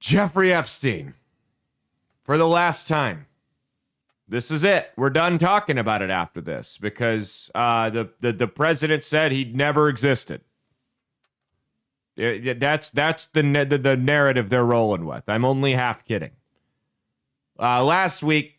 Jeffrey Epstein. For the last time. This is it. We're done talking about it after this because the president said he never existed. That's the narrative they're rolling with. I'm only half kidding. Last week,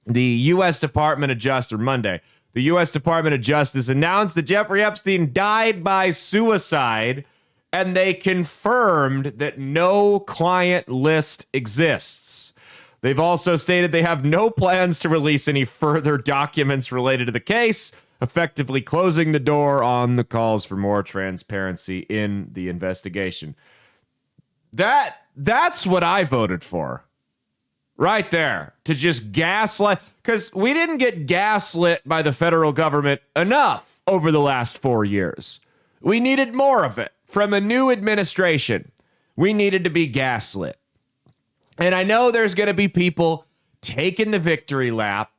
the U.S. Department of Justice, or Monday, the U.S. Department of Justice announced that Jeffrey Epstein died by suicide, and they confirmed that no client list exists. They've also stated they have no plans to release any further documents related to the case, effectively closing the door on the calls for more transparency in the investigation. That's what I voted for. Right there. To just gaslight. Because we didn't get gaslit by the federal government enough over the last 4 years. We needed more of it. From a new administration, we needed to be gaslit. And I know there's going to be people taking the victory lap,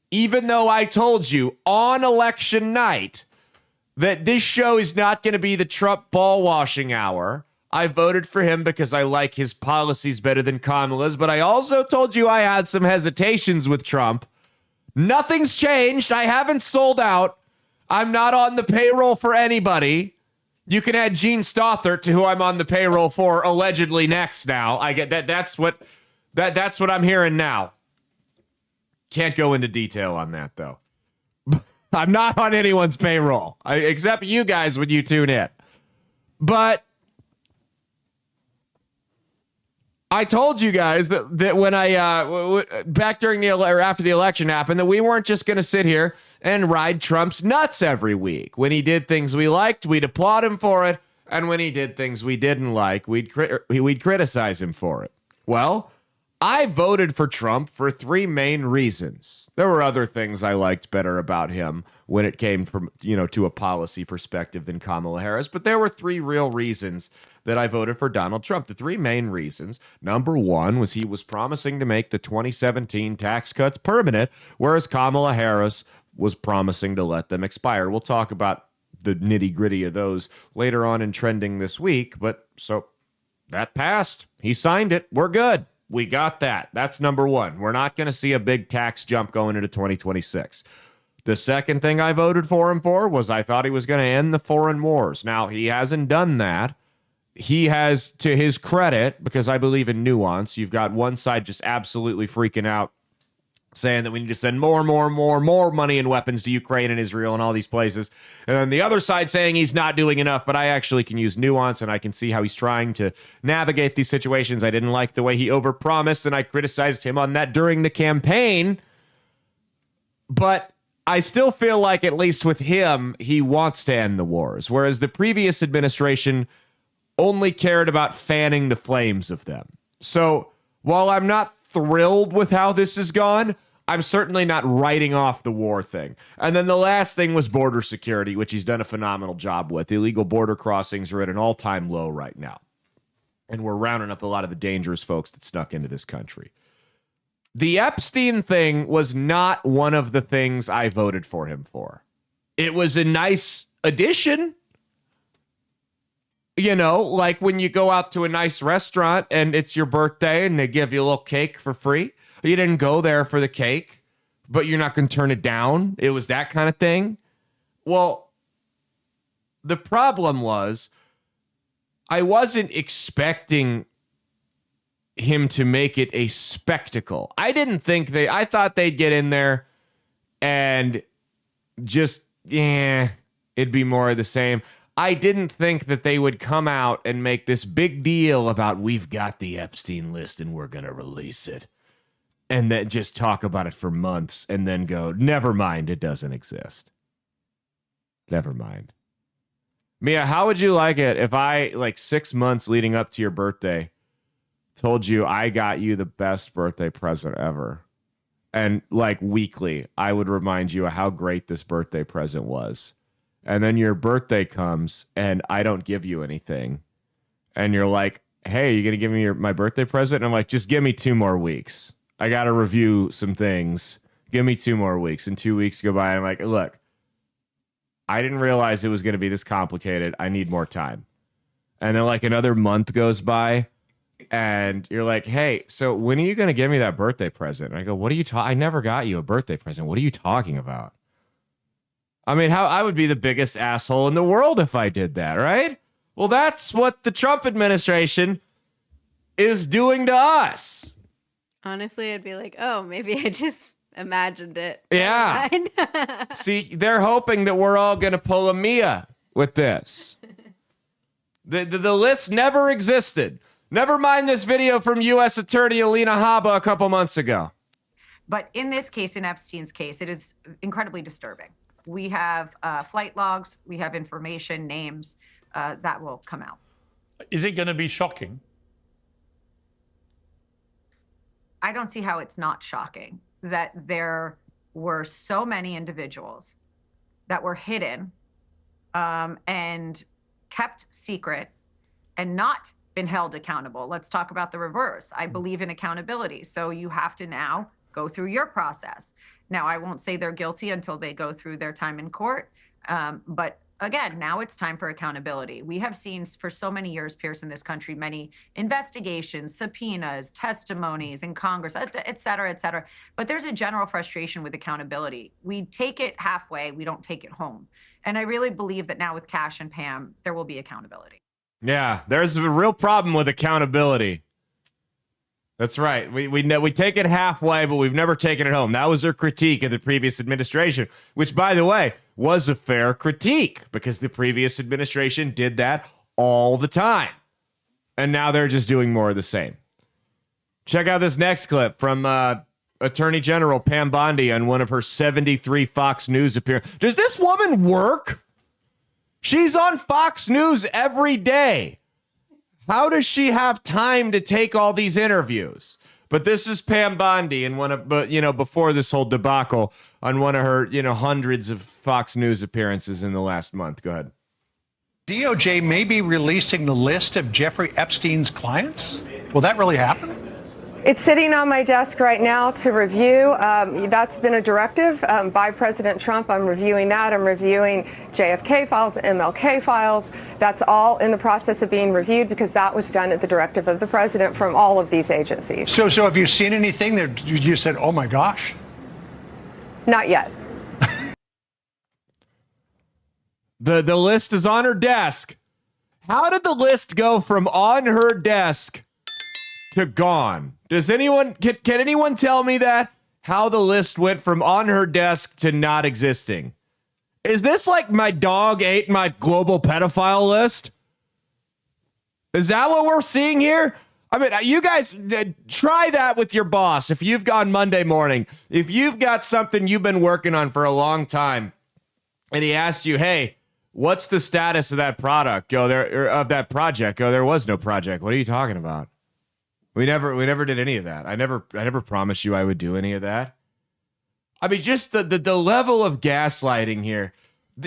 even though I told you on election night that this show is not going to be the Trump ball washing hour. I voted for him because I like his policies better than Kamala's, but I also told you I had some hesitations with Trump. Nothing's changed. I haven't sold out. I'm not on the payroll for anybody. You can add Gene Stothert to who I'm on the payroll for allegedly next now. I get that. That's what I'm hearing now. Can't go into detail on that, though. I'm not on anyone's payroll, except you guys when you tune in. But I told you guys that when back during the or after the election happened, that we weren't just going to sit here and ride Trump's nuts every week. When he did things we liked, we'd applaud him for it, and when he did things we didn't like, we'd criticize him for it. Well, I voted for Trump for 3 main reasons. There were other things I liked better about him when it came from, to a policy perspective than Kamala Harris, but there were 3 real reasons that I voted for Donald Trump. The 3 main reasons. Number 1 was he was promising to make the 2017 tax cuts permanent, whereas Kamala Harris was promising to let them expire. We'll talk about the nitty-gritty of those later on in trending this week, but so that passed. He signed it. We're good. We got that. That's number 1. We're not going to see a big tax jump going into 2026. The second thing I voted for him for was I thought he was going to end the foreign wars. Now, he hasn't done that. He has, to his credit, because I believe in nuance, you've got one side just absolutely freaking out, saying that we need to send more money and weapons to Ukraine and Israel and all these places. And then the other side saying he's not doing enough, but I actually can use nuance and I can see how he's trying to navigate these situations. I didn't like the way he overpromised, and I criticized him on that during the campaign. But I still feel like, at least with him, he wants to end the wars, whereas the previous administration only cared about fanning the flames of them. So while I'm not thrilled with how this has gone, I'm certainly not writing off the war thing. And then the last thing was border security, which he's done a phenomenal job with. Illegal border crossings are at an all-time low right now. And we're rounding up a lot of the dangerous folks that snuck into this country. The Epstein thing was not one of the things I voted for him for. It was a nice addition. Like when you go out to a nice restaurant and it's your birthday and they give you a little cake for free. You didn't go there for the cake, but you're not going to turn it down. It was that kind of thing. Well, the problem was I wasn't expecting him to make it a spectacle. I thought they'd get in there and just, it'd be more of the same. I didn't think that they would come out and make this big deal about we've got the Epstein list and we're going to release it. And then just talk about it for months and then go, never mind, it doesn't exist. Never mind. Mia, how would you like it if I, 6 months leading up to your birthday, told you I got you the best birthday present ever? And weekly, I would remind you of how great this birthday present was. And then your birthday comes and I don't give you anything. And you're like, hey, you going to give me my birthday present? And I'm like, just give me 2 more weeks. I got to review some things. Give me 2 more weeks. And 2 weeks go by. And I'm like, look, I didn't realize it was going to be this complicated. I need more time. And then another month goes by and you're like, hey, so when are you going to give me that birthday present? And I go, what are you talking? I never got you a birthday present. What are you talking about? I mean, how I would be the biggest asshole in the world if I did that, right? Well, that's what the Trump administration is doing to us. Honestly, I'd be like, oh, maybe I just imagined it. Yeah. See, they're hoping that we're all going to pull a Mia with this. The list never existed. Never mind this video from U.S. Attorney Alina Habba a couple months ago. But in this case, in Epstein's case, it is incredibly disturbing. We have flight logs, we have information, names that will come out. Is it going to be shocking? I don't see how it's not shocking that there were so many individuals that were hidden and kept secret and not been held accountable. Let's talk about the reverse. I believe in accountability. So you have to now go through your process. Now, I won't say they're guilty until they go through their time in court. But again, now it's time for accountability. We have seen for so many years, Pierce, in this country, many investigations, subpoenas, testimonies in Congress, et cetera, et cetera. But there's a general frustration with accountability. We take it halfway, we don't take it home. And I really believe that now with Cash and Pam, there will be accountability. Yeah, there's a real problem with accountability. That's right. We take it halfway, but we've never taken it home. That was their critique of the previous administration, which, by the way, was a fair critique because the previous administration did that all the time. And now they're just doing more of the same. Check out this next clip from Attorney General Pam Bondi on one of her 73 Fox News appearances. Does this woman work? She's on Fox News every day. How does she have time to take all these interviews? But this is Pam Bondi and before this whole debacle on one of her, hundreds of Fox News appearances in the last month. Go ahead. DOJ may be releasing the list of Jeffrey Epstein's clients. Will that really happen? It's sitting on my desk right now to review. That's been a directive by President Trump. I'm reviewing that. I'm reviewing JFK files, MLK files. That's all in the process of being reviewed because that was done at the directive of the president from all of these agencies. So have you seen anything that you said, oh my gosh? Not yet. The list is on her desk. How did the list go from on her desk to gone? Does anyone can anyone tell me that? How the list went from on her desk to not existing? Is this like my dog ate my global pedophile list? Is that what we're seeing here? I mean, you guys try that with your boss. If you've gone Monday morning, if you've got something you've been working on for a long time, and he asked you, "Hey, what's the status of that product?" Go there, or of that project. Go, there was no project. What are you talking about? We never did any of that. I never promised you I would do any of that. I mean, just the level of gaslighting here.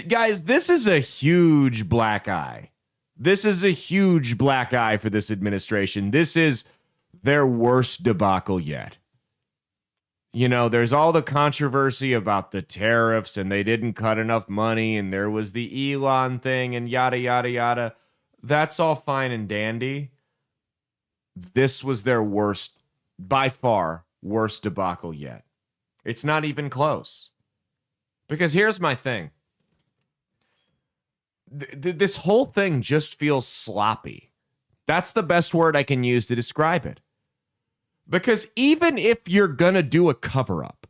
Guys, this is a huge black eye. This is a huge black eye for this administration. This is their worst debacle yet. There's all the controversy about the tariffs and they didn't cut enough money and there was the Elon thing and yada, yada, yada. That's all fine and dandy. This was their worst, by far, worst debacle yet. It's not even close. Because here's my thing. This whole thing just feels sloppy. That's the best word I can use to describe it. Because even if you're going to do a cover-up,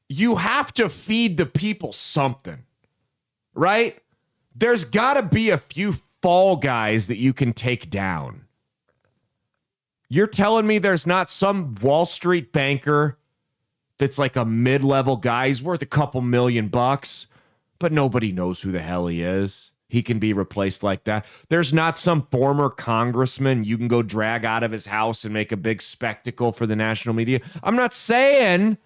you have to feed the people something, right? There's got to be a few fall guys that you can take down. You're telling me there's not some Wall Street banker that's like a mid-level guy. He's worth a couple $1,000,000, but nobody knows who the hell he is. He can be replaced like that. There's not some former congressman you can go drag out of his house and make a big spectacle for the national media. I'm not saying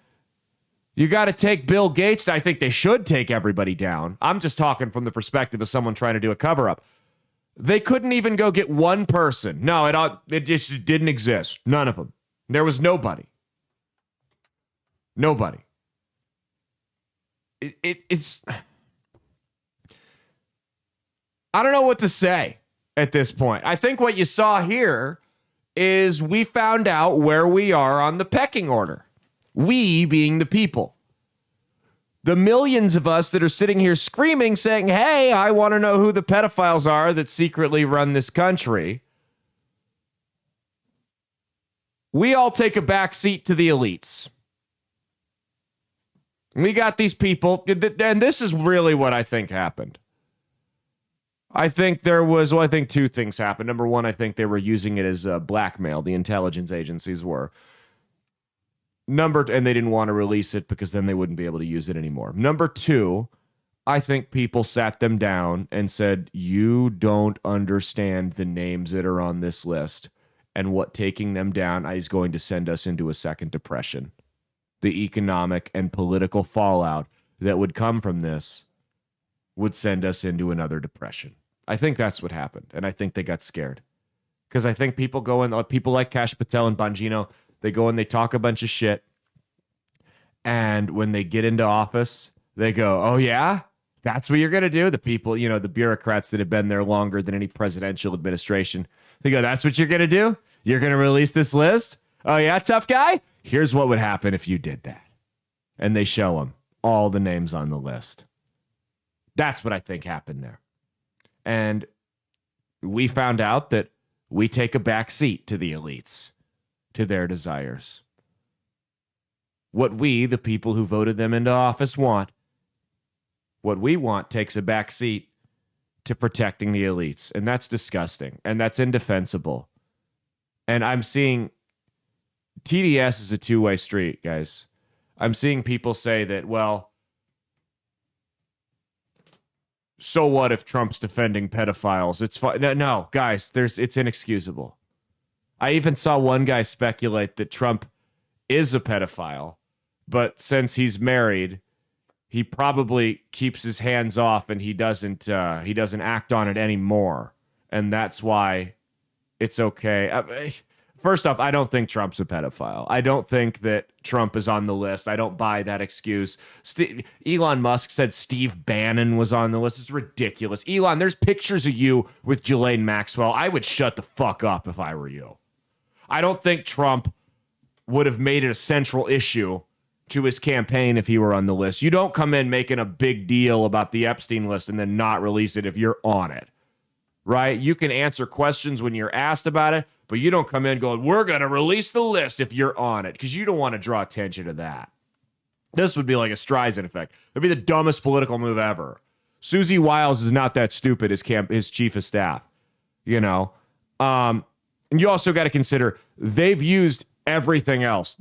you got to take Bill Gates. I think they should take everybody down. I'm just talking from the perspective of someone trying to do a cover-up. They couldn't even go get one person. No, it just didn't exist. None of them. There was nobody. Nobody. It's... I don't know what to say. at this point. I think what you saw here is we found out where we are on the pecking order. We being the people. The millions of us that are sitting here screaming, saying, hey, I want to know who the pedophiles are that secretly run this country. We all take a back seat to the elites. We got these people, and this is really what I think happened. I think I think two things happened. Number one, I think they were using it as blackmail. The intelligence agencies were. And they didn't want to release it because then they wouldn't be able to use it anymore. Number two, I think people sat them down and said, you don't understand the names that are on this list and what taking them down is going to send us into a second depression. The economic and political fallout that would come from this would send us into another depression. I think that's what happened. And I think they got scared. Because I think people like Kash Patel and Bongino, they go and they talk a bunch of shit. And when they get into office, they go, oh, yeah? That's what you're going to do? The people, the bureaucrats that have been there longer than any presidential administration, they go, that's what you're going to do? You're going to release this list? Oh, yeah, tough guy? Here's what would happen if you did that. And they show them all the names on the list. That's what I think happened there. And we found out that we take a back seat to the elites, to their desires. What we, the people who voted them into office, want, what we want takes a back seat to protecting the elites. And that's disgusting. And that's indefensible. And I'm seeing TDS is a two-way street, guys. I'm seeing people say that, well, so what if Trump's defending pedophiles? It's fine. No, guys, it's inexcusable. I even saw one guy speculate that Trump is a pedophile, but since he's married, he probably keeps his hands off and he doesn't act on it anymore, and that's why it's okay. First off, I don't think Trump's a pedophile. I don't think that Trump is on the list. I don't buy that excuse. Elon Musk said Steve Bannon was on the list. It's ridiculous. Elon, there's pictures of you with Ghislaine Maxwell. I would shut the fuck up if I were you. I don't think Trump would have made it a central issue to his campaign if he were on the list. You don't come in making a big deal about the Epstein list and then not release it if you're on it. Right? You can answer questions when you're asked about it, but you don't come in going, we're going to release the list if you're on it, because you don't want to draw attention to that. This would be like a Streisand effect. It'd be the dumbest political move ever. Susie Wiles is not that stupid as his chief of staff, And you also got to consider they've used everything else.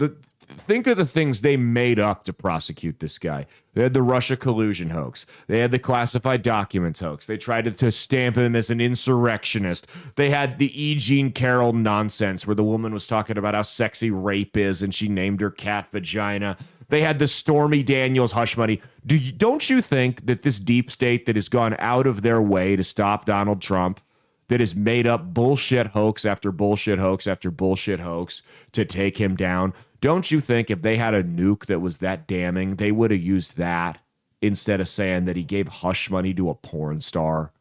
Think of the things they made up to prosecute this guy. They had the Russia collusion hoax. They had the classified documents hoax. They tried to stamp him as an insurrectionist. They had the E. Jean Carroll nonsense where the woman was talking about how sexy rape is and she named her cat vagina. They had the Stormy Daniels hush money. Don't you think that this deep state that has gone out of their way to stop Donald Trump, that has made up bullshit hoax after bullshit hoax after bullshit hoax to take him down, don't you think if they had a nuke that was that damning, they would have used that instead of saying that he gave hush money to a porn star?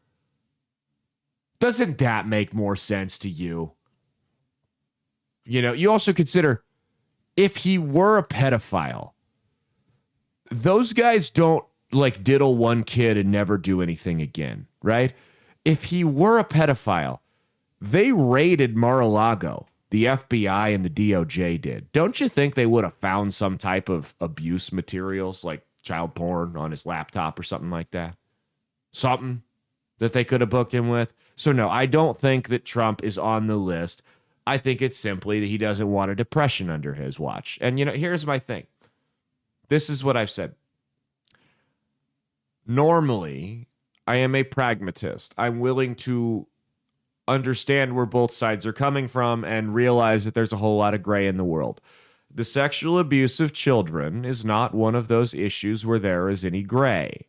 Doesn't that make more sense to you? You also consider if he were a pedophile, those guys don't like diddle one kid and never do anything again, right? If he were a pedophile, they raided Mar-a-Lago. The FBI and the DOJ did. Don't you think they would have found some type of abuse materials like child porn on his laptop or something like that? Something that they could have booked him with? So no, I don't think that Trump is on the list. I think it's simply that he doesn't want a depression under his watch. And here's my thing. This is what I've said. Normally, I am a pragmatist. I'm willing to understand where both sides are coming from and realize that there's a whole lot of gray in the world. The sexual abuse of children is not one of those issues where there is any gray.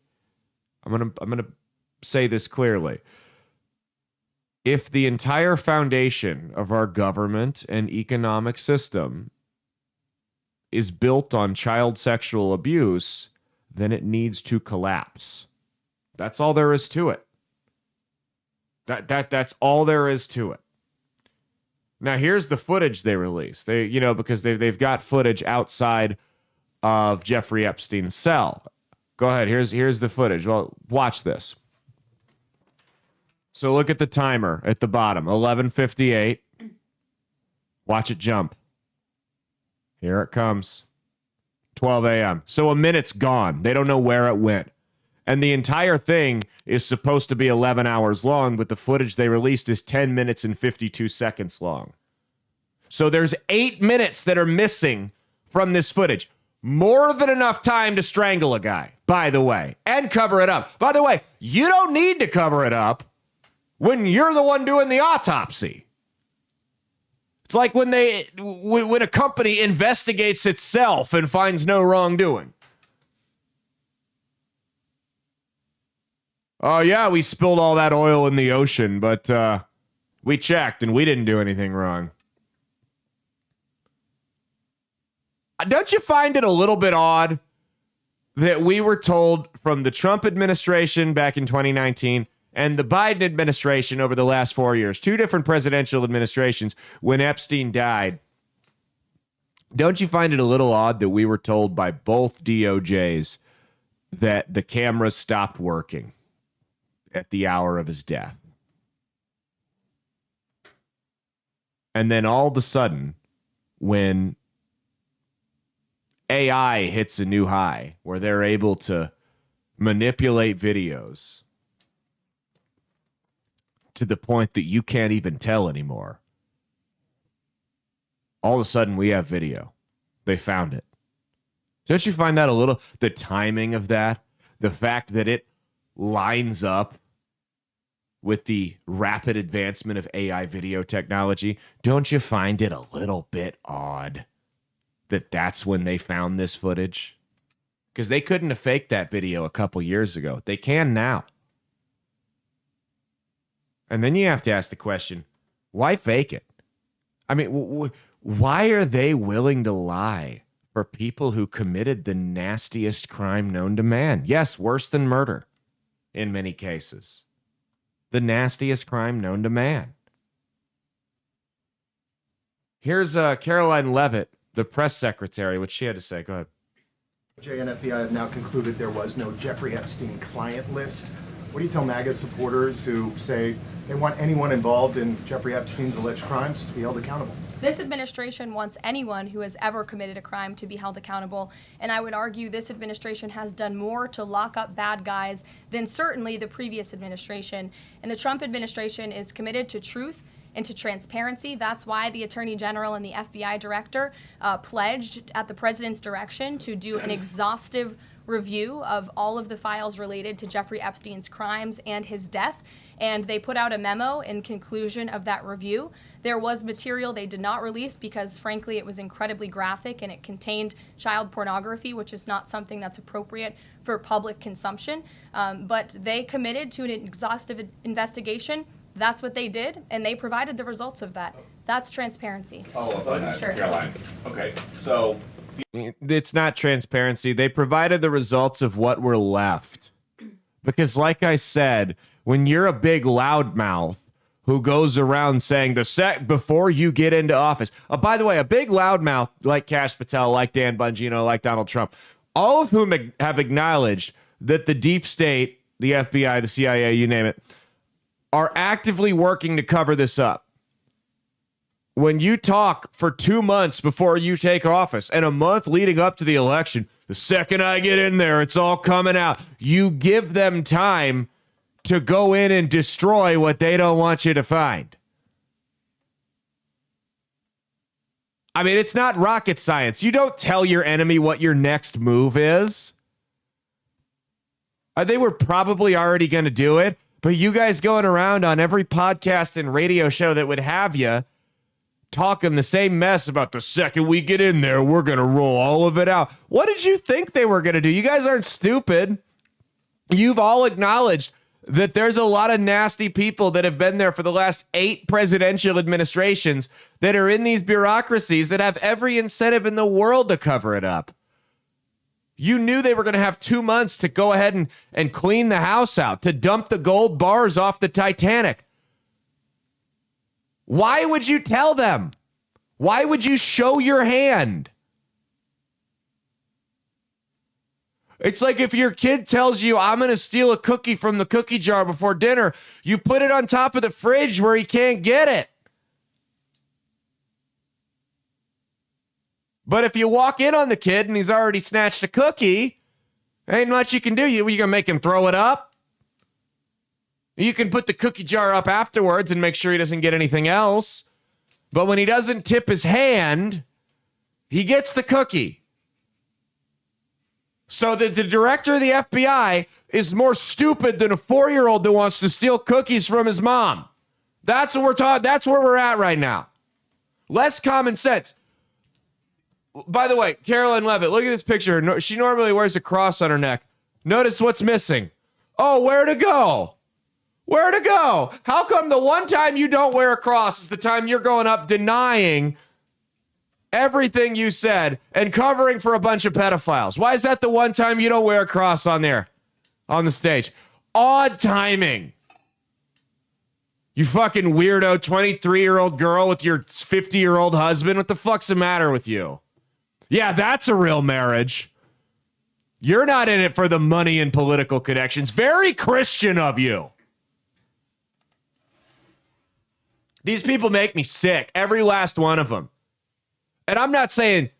I'm going to say this clearly. If the entire foundation of our government and economic system is built on child sexual abuse, then it needs to collapse. That's all there is to it. That's all there is to it. Now here's the footage they released. Because they've got footage outside of Jeffrey Epstein's cell. Go ahead. Here's the footage. Well, watch this. So look at the timer at the bottom, 11:58. Watch it jump. Here it comes. 12 a.m. So a minute's gone. They don't know where it went. And the entire thing is supposed to be 11 hours long, but the footage they released is 10 minutes and 52 seconds long. So there's 8 minutes that are missing from this footage. More than enough time to strangle a guy, by the way, and cover it up. By the way, you don't need to cover it up when you're the one doing the autopsy. It's like when a company investigates itself and finds no wrongdoing. Oh, yeah, we spilled all that oil in the ocean, but we checked and we didn't do anything wrong. Don't you find it a little bit odd that we were told from the Trump administration back in 2019 and the Biden administration over the last 4 years, 2 different presidential administrations, when Epstein died? Don't you find it a little odd that we were told by both DOJs that the cameras stopped working at the hour of his death? And then all of a sudden, when AI hits a new high where they're able to manipulate videos to the point that you can't even tell anymore, all of a sudden we have video. They found it. Don't you find that a little, the timing of that, the fact that it lines up with the rapid advancement of AI video technology, don't you find it a little bit odd that that's when they found this footage? Because they couldn't have faked that video a couple years ago. They can now. And then you have to ask the question, why fake it? I mean, why are they willing to lie for people who committed the nastiest crime known to man? Yes, worse than murder in many cases. The nastiest crime known to man. Here's Caroline Leavitt, the press secretary, what she had to say. Go ahead. DOJ and FBI have now concluded there was no Jeffrey Epstein client list. What do you tell MAGA supporters who say they want anyone involved in Jeffrey Epstein's alleged crimes to be held accountable? This administration wants anyone who has ever committed a crime to be held accountable, and I would argue this administration has done more to lock up bad guys than certainly the previous administration. And the Trump administration is committed to truth and to transparency. That's why the Attorney General and the FBI Director pledged at the President's direction to do an exhaustive review of all of the files related to Jeffrey Epstein's crimes and his death. And they put out a memo in conclusion of that review. There was material they did not release because, frankly, it was incredibly graphic and it contained child pornography, which is not something that's appropriate for public consumption. But they committed to an exhaustive investigation. That's what they did, and they provided the results of that. That's transparency. Follow up on that, Sure. Caroline. Okay, so It's not transparency. They provided the results of what were left. Because like I said, when you're a big loudmouth who goes around saying before you get into office. By the way, a big loudmouth like Kash Patel, like Dan Bongino, like Donald Trump, all of whom have acknowledged that the deep state, the FBI, the CIA, you name it, are actively working to cover this up. When you talk for 2 months before you take office and a month leading up to the election, the second I get in there, it's all coming out. You give them time to go in and destroy what they don't want you to find. I mean, it's not rocket science. You don't tell your enemy what your next move is. They were probably already going to do it, but you guys going around on every podcast and radio show that would have you talking the same mess about the second we get in there, we're going to roll all of it out. What did you think they were going to do? You guys aren't stupid. You've all acknowledged that there's a lot of nasty people that have been there for the last 8 presidential administrations that are in these bureaucracies that have every incentive in the world to cover it up. You knew they were going to have 2 months to go ahead and clean the house out, to dump the gold bars off the Titanic. Why would you tell them? Why would you show your hand? It's like if your kid tells you, I'm going to steal a cookie from the cookie jar before dinner, you put it on top of the fridge where he can't get it. But if you walk in on the kid and he's already snatched a cookie, ain't much you can do. You going to make him throw it up? You can put the cookie jar up afterwards and make sure he doesn't get anything else. But when he doesn't tip his hand, he gets the cookie. So that the director of the FBI is more stupid than a 4-year-old that wants to steal cookies from his mom. That's what we're talking. That's where we're at right now. Less common sense. By the way, Carolyn Levitt, look at this picture. She normally wears a cross on her neck. Notice what's missing. Oh, where to go? Where to go? How come the one time you don't wear a cross is the time you're going up denying everything you said and covering for a bunch of pedophiles? Why is that the one time you don't wear a cross on there, on the stage? Odd timing. You fucking weirdo 23-year-old girl with your 50-year-old husband. What the fuck's the matter with you? Yeah, that's a real marriage. You're not in it for the money and political connections. Very Christian of you. These people make me sick. Every last one of them. And I'm not saying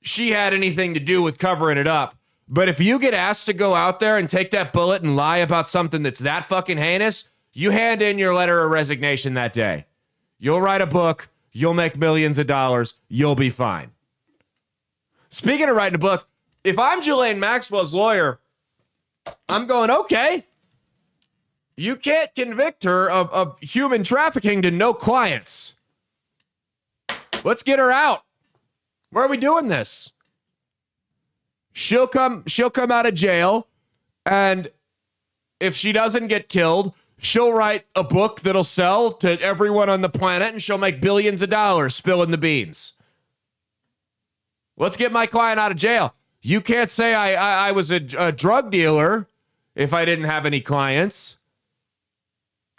she had anything to do with covering it up. But if you get asked to go out there and take that bullet and lie about something that's that fucking heinous, you hand in your letter of resignation that day. You'll write a book. You'll make millions of dollars. You'll be fine. Speaking of writing a book, if I'm Ghislaine Maxwell's lawyer, I'm going, okay. You can't convict her of human trafficking to no clients. Let's get her out. Where are we doing this? She'll come out of jail, and if she doesn't get killed, she'll write a book that'll sell to everyone on the planet, and she'll make billions of dollars spilling the beans. Let's get my client out of jail. You can't say I was a drug dealer if I didn't have any clients.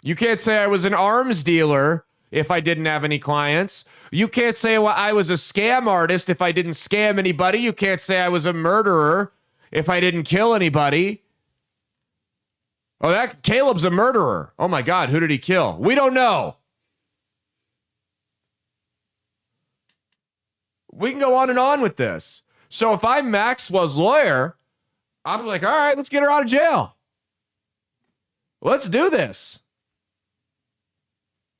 You can't say I was an arms dealer if I didn't have any clients. You can't say I was a scam artist if I didn't scam anybody. You can't say I was a murderer if I didn't kill anybody. Oh, that Caleb's a murderer. Oh my God, who did he kill? We don't know. We can go on and on with this. So if I'm Maxwell's lawyer, I'm like, all right, let's get her out of jail. Let's do this.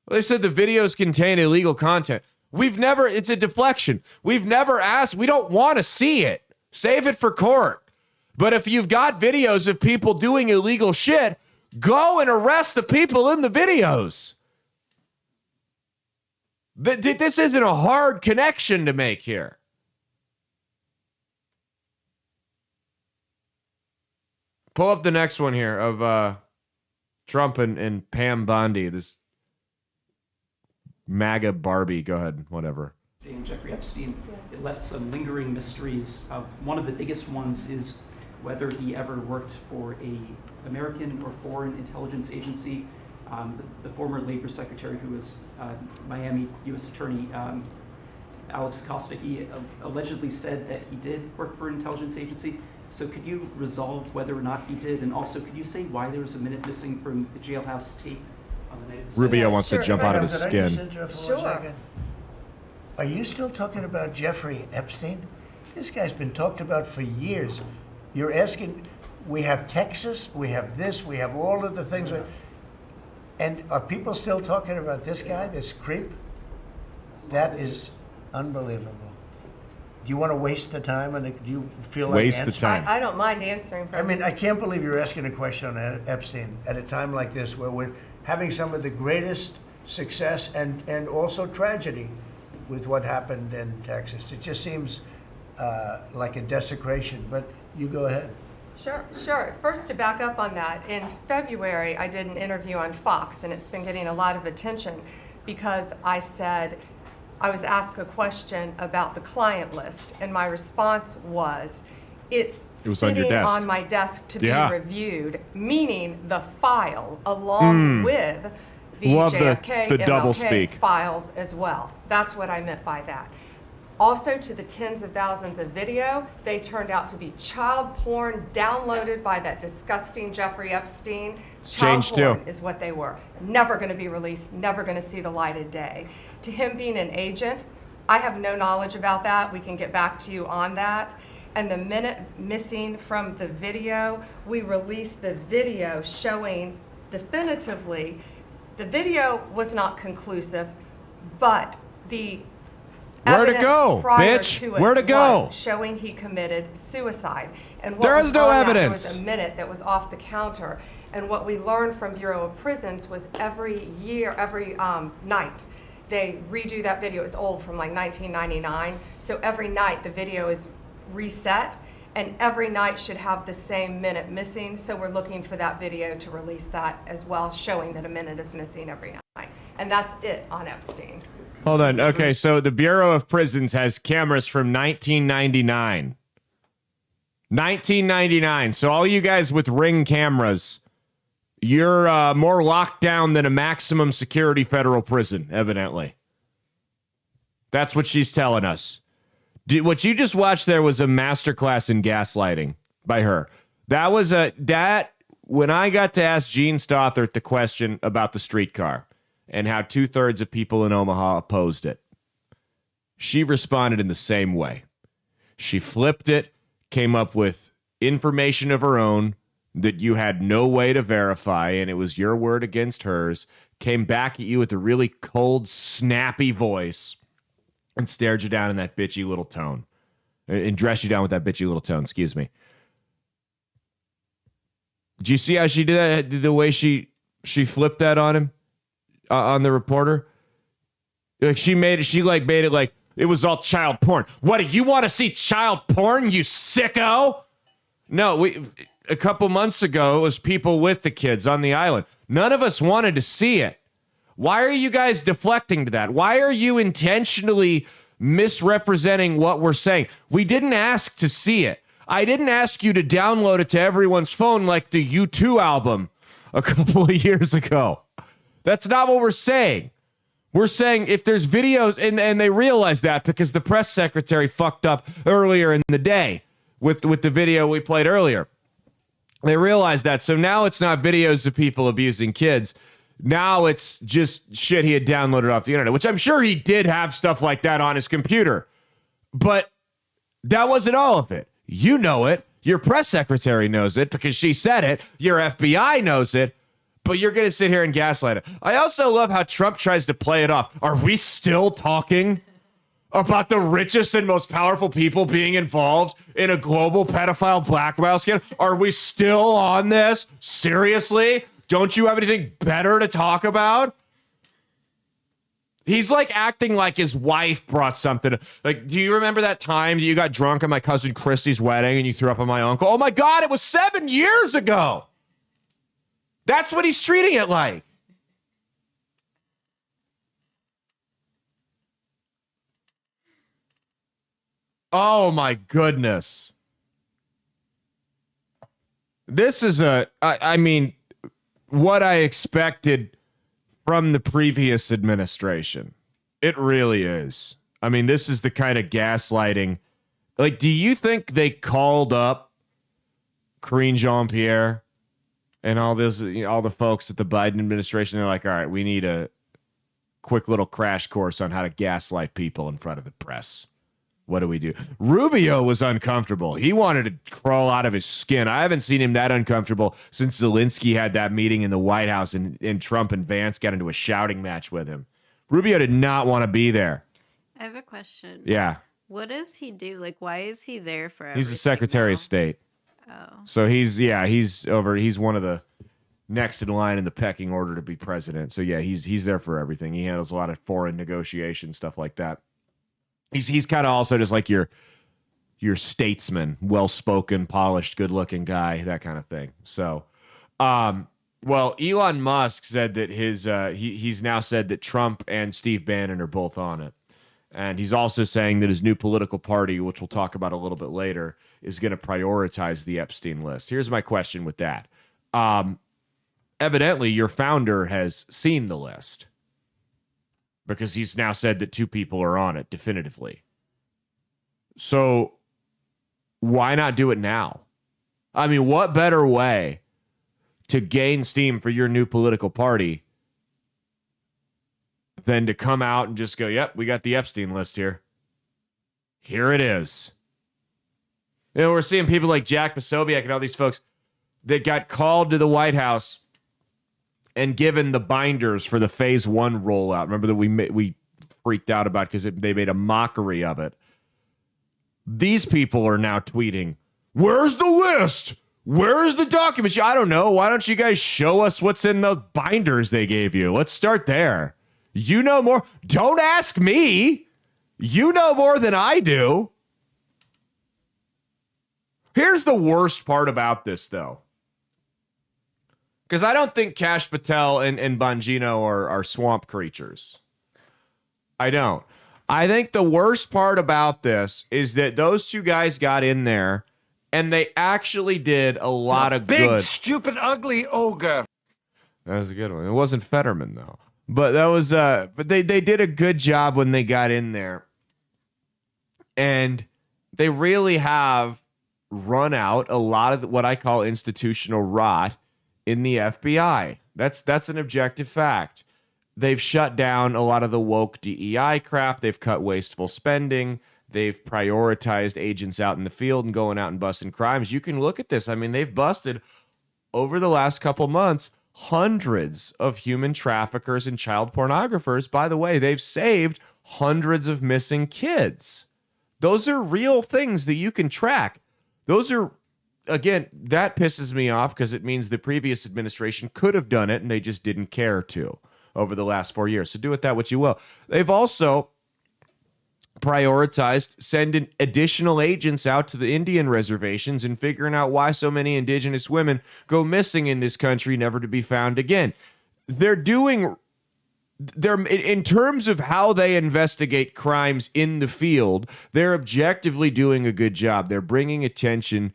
They said the videos contain illegal content. It's a deflection. We've never asked. We don't want to see it. Save it for court. But if you've got videos of people doing illegal shit, go and arrest the people in the videos. This isn't a hard connection to make here. Pull up the next one here of Trump and Pam Bondi, this MAGA Barbie. Go ahead, whatever. Jeffrey Epstein, it left some lingering mysteries. One of the biggest ones is whether he ever worked for an American or foreign intelligence agency. The former labor secretary, who was Miami U.S. Attorney Alex Costa, he allegedly said that he did work for an intelligence agency. So could you resolve whether or not he did? And also, could you say why there was a minute missing from the jailhouse tape on the night of the Rubio wants to jump out of his skin. Sure. Are you still talking about Jeffrey Epstein? This guy's been talked about for years. You're asking, we have Texas, we have this, we have all of the things. And are people still talking about this guy, this creep? That is unbelievable. Do you want to waste the time, and do you feel like waste answering? the time? I don't mind answering. I mean, I can't believe you're asking a question on Epstein at a time like this, where we're having some of the greatest success and also tragedy with what happened in Texas. It just seems like a desecration, but you go ahead. Sure. First, to back up on that, in February, I did an interview on Fox, and it's been getting a lot of attention because I said, I was asked a question about the client list, and my response was, it was sitting on my desk to be reviewed, meaning the file, along with the Love JFK, the MLK double speak. files as well. That's what I meant by that. Also, to the tens of thousands of video, they turned out to be child porn downloaded by that disgusting Jeffrey Epstein. It's Child changed porn too. is what they were. Never going to be released, never going to see the light of day. To him being an agent, I have no knowledge about that. We can get back to you on that. And the minute missing from the video, we released the video showing definitively the video was not conclusive, but the Where'd it evidence go, prior bitch? to it Where'd it go? was showing he committed suicide. And what There was is no on that evidence. was a minute that was off the counter. And what we learned from Bureau of Prisons was every night, they redo that video. It's old, from like 1999. So every night the video is reset, and every night should have the same minute missing. So we're looking for that video to release that as well, showing that a minute is missing every night. And that's it on Epstein. Hold on. Okay, so the Bureau of Prisons has cameras from 1999. 1999. So all you guys with Ring cameras, you're more locked down than a maximum security federal prison, evidently. That's what she's telling us. What you just watched there was a masterclass in gaslighting by her. That was when I got to ask Gene Stothert the question about the streetcar and how 2/3 of people in Omaha opposed it, she responded in the same way. She flipped it, came up with information of her own that you had no way to verify, and it was your word against hers, came back at you with a really cold, snappy voice, and stared you down in that bitchy little tone. And dressed you down with that bitchy little tone, excuse me. Did you see how she did that? The way she flipped that on him? On the reporter? Like she made it like it was all child porn. What, do you want to see child porn, you sicko? No, a couple months ago, it was people with the kids on the island. None of us wanted to see it. Why are you guys deflecting to that? Why are you intentionally misrepresenting what we're saying? We didn't ask to see it. I didn't ask you to download it to everyone's phone like the U2 album a couple of years ago. That's not what we're saying. We're saying if there's videos, and they realize that because the press secretary fucked up earlier in the day with the video we played earlier. They realized that. So now it's not videos of people abusing kids. Now it's just shit he had downloaded off the internet, which I'm sure he did have stuff like that on his computer. But that wasn't all of it. You know it. Your press secretary knows it because she said it. Your FBI knows it. But you're going to sit here and gaslight it. I also love how Trump tries to play it off. Are we still talking about the richest and most powerful people being involved in a global pedophile blackmail scandal? Are we still on this? Seriously? Don't you have anything better to talk about? He's like acting like his wife brought something. Like, do you remember that time that you got drunk at my cousin Christy's wedding and you threw up on my uncle? Oh my God, it was 7 years ago. That's what he's treating it like. Oh my goodness. This is I mean, what I expected from the previous administration. It really is. I mean, this is the kind of gaslighting. Like, do you think they called up Karine Jean-Pierre and all this, all the folks at the Biden administration? They're like, all right, we need a quick little crash course on how to gaslight people in front of the press. What do we do? Rubio was uncomfortable. He wanted to crawl out of his skin. I haven't seen him that uncomfortable since Zelensky had that meeting in the White House and Trump and Vance got into a shouting match with him. Rubio did not want to be there. I have a question. Yeah. What does he do? Like, why is he there for everything? He's the Secretary of State. Oh. So he's one of the next in line in the pecking order to be president. So yeah, he's there for everything. He handles a lot of foreign negotiation stuff like that. He's kind of also just like your statesman, well-spoken, polished, good-looking guy, that kind of thing. So, well, Elon Musk said that he's now said that Trump and Steve Bannon are both on it. And he's also saying that his new political party, which we'll talk about a little bit later, is going to prioritize the Epstein list. Here's my question with that. evidently your founder has seen the list because he's now said that 2 people are on it definitively. So why not do it now? I mean, what better way to gain steam for your new political party than to come out and just go, yep, we got the Epstein list here. Here it is. You know, we're seeing people like Jack Posobiec and all these folks that got called to the White House and given the binders for the phase 1 rollout. Remember that we freaked out about because they made a mockery of it. These people are now tweeting, where's the list? Where's the documents? I don't know. Why don't you guys show us what's in those binders they gave you? Let's start there. You know more. Don't ask me. You know more than I do. Here's the worst part about this, though. Because I don't think Kash Patel and Bongino are swamp creatures. I don't. I think the worst part about this is that those 2 guys got in there and they actually did a lot of good. Big, stupid, ugly ogre. That was a good one. It wasn't Fetterman, though. But that was but they did a good job when they got in there. And they really have run out a lot of what I call institutional rot in the FBI. That's an objective fact. They've shut down a lot of the woke DEI crap. They've cut wasteful spending. They've prioritized agents out in the field and going out and busting crimes. You can look at this. I mean, they've busted over the last couple months hundreds of human traffickers and child pornographers. By the way, they've saved hundreds of missing kids. Those are real things that you can track. Those are, again, that pisses me off because it means the previous administration could have done it and they just didn't care to over the last 4 years. So do with that what you will. They've also prioritized sending additional agents out to the Indian reservations and figuring out why so many indigenous women go missing in this country, never to be found again. They're in terms of how they investigate crimes in the field, they're objectively doing a good job. They're bringing attention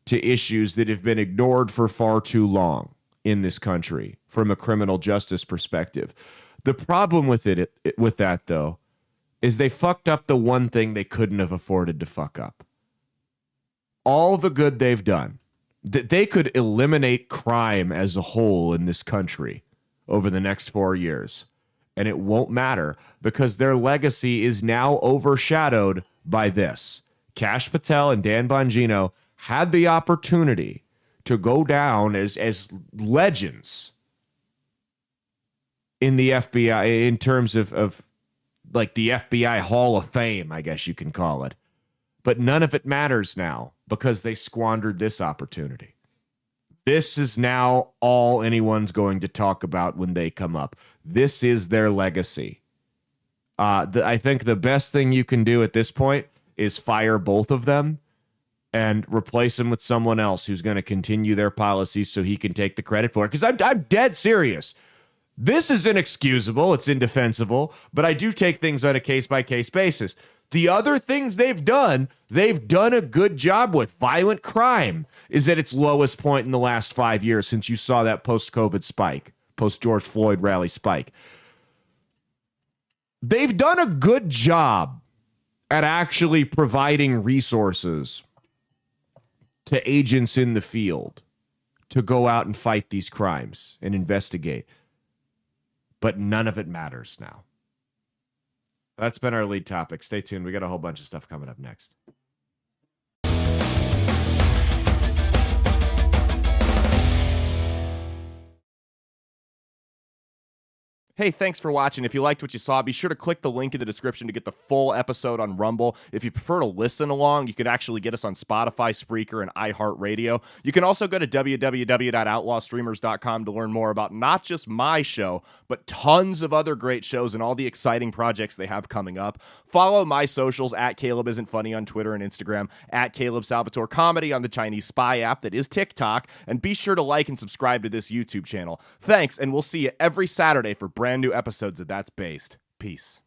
to issues that have been ignored for far too long in this country from a criminal justice perspective. The problem with with that, though, is they fucked up the one thing they couldn't have afforded to fuck up. All the good they've done, that they could eliminate crime as a whole in this country over the next 4 years. And it won't matter because their legacy is now overshadowed by this. Kash Patel and Dan Bongino had the opportunity to go down as legends in the FBI in terms of like the FBI Hall of Fame, I guess you can call it. But none of it matters now because they squandered this opportunity. This is now all anyone's going to talk about when they come up. This is their legacy. I think the best thing you can do at this point is fire both of them and replace them with someone else who's going to continue their policies so he can take the credit for it. Because I'm dead serious. This is inexcusable. It's indefensible. But I do take things on a case-by-case basis. The other things they've done a good job with. Violent crime is at its lowest point in the last 5 years since you saw that post-COVID spike, post-George Floyd rally spike. They've done a good job at actually providing resources to agents in the field to go out and fight these crimes and investigate. But none of it matters now. That's been our lead topic. Stay tuned. We got a whole bunch of stuff coming up next. Hey, thanks for watching. If you liked what you saw, be sure to click the link in the description to get the full episode on Rumble. If you prefer to listen along, you could actually get us on Spotify, Spreaker, and iHeartRadio. You can also go to www.outlawstreamers.com to learn more about not just my show, but tons of other great shows and all the exciting projects they have coming up. Follow my socials at Caleb Isn't Funny on Twitter and Instagram, at Caleb Salvatore Comedy on the Chinese Spy app that is TikTok, and be sure to like and subscribe to this YouTube channel. Thanks, and we'll see you every Saturday for brand new episodes of That's Based. Peace.